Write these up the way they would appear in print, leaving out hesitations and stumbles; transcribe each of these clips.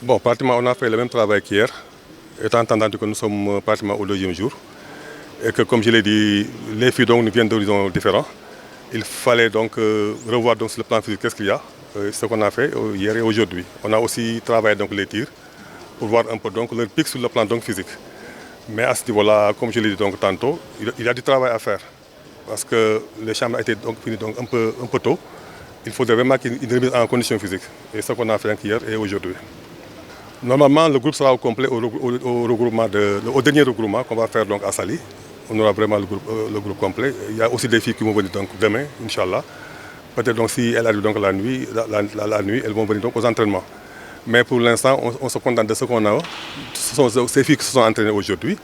Bon, pratiquement, on a fait le même travail qu'hier, étant entendu que nous sommes pratiquement au deuxième jour. Et que, comme je l'ai dit, les filles donc, nous viennent d'horizons différents. Il fallait donc revoir donc, sur le plan physique qu'est-ce qu'il y a, ce qu'on a fait hier et aujourd'hui. On a aussi travaillé donc, les tirs pour voir un peu donc, leur pic sur le plan donc, physique. Mais à ce niveau-là, comme je l'ai dit donc, tantôt, il y a du travail à faire. Parce que les chambres étaient donc finies donc, un peu tôt. Il faudrait vraiment qu'il y ait une remise en condition physique. Et c'est ce qu'on a fait hier et aujourd'hui. Normalement, le groupe sera au complet au dernier regroupement qu'on va faire donc à Saly. On aura vraiment le groupe complet. Il y a aussi des filles qui vont venir donc demain, Inch'Allah. Peut-être donc si elles arrivent donc la nuit, elles vont venir donc aux entraînements. Mais pour l'instant, on se contente de ce qu'on a. Ce sont ces filles qui se sont entraînées aujourd'hui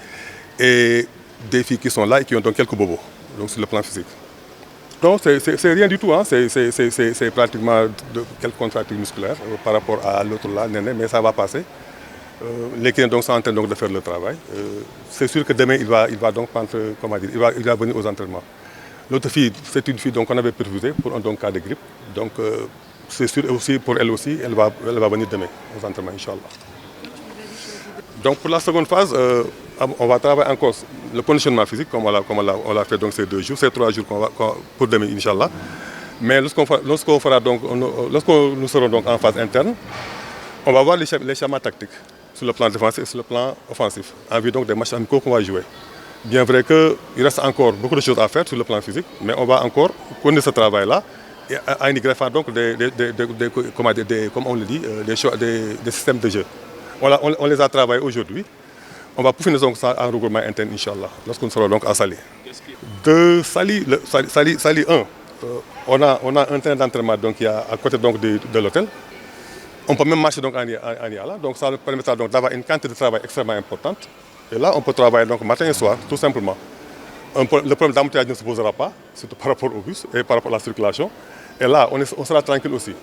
et des filles qui sont là et qui ont donc quelques bobos, donc sur le plan physique. Donc c'est rien du tout, hein. C'est pratiquement quelques contractures musculaires par rapport à l'autre là, mais ça va passer. Les clients donc sont en train donc de faire le travail. C'est sûr que demain il va donc prendre, comment dire, il va venir aux entraînements. L'autre fille, c'est une fille qu'on avait perfusée pour un cas de grippe. Donc c'est sûr aussi pour elle aussi, elle va venir demain aux entraînements, Inch'Allah. Donc pour la seconde phase, on va travailler encore le conditionnement physique, comme on l'a fait donc ces 2 jours, ces 3 jours pour demain, Inch'Allah. Mais lorsqu'on nous serons donc en phase interne, on va voir les schémas tactiques sur le plan défensif et sur le plan offensif, en vue donc des matchs amicaux qu'on va jouer. Bien vrai qu'il reste encore beaucoup de choses à faire sur le plan physique, mais on va encore connaître ce travail-là et à greffant donc comme on le dit, des systèmes de jeu. On les a travaillés aujourd'hui. On va peaufiner donc ça en regroupement interne, Inch'Allah, lorsqu'on sera donc à Saly. De Saly 1, on a un terrain d'entraînement donc, qui est à côté donc, de l'hôtel. On peut même marcher donc en Yala, donc ça nous permettra d'avoir une quantité de travail extrêmement importante. Et là, on peut travailler donc matin et soir, tout simplement. Le problème d'embouteillage ne se posera pas, surtout par rapport au bus et par rapport à la circulation. Et là, on sera tranquille aussi.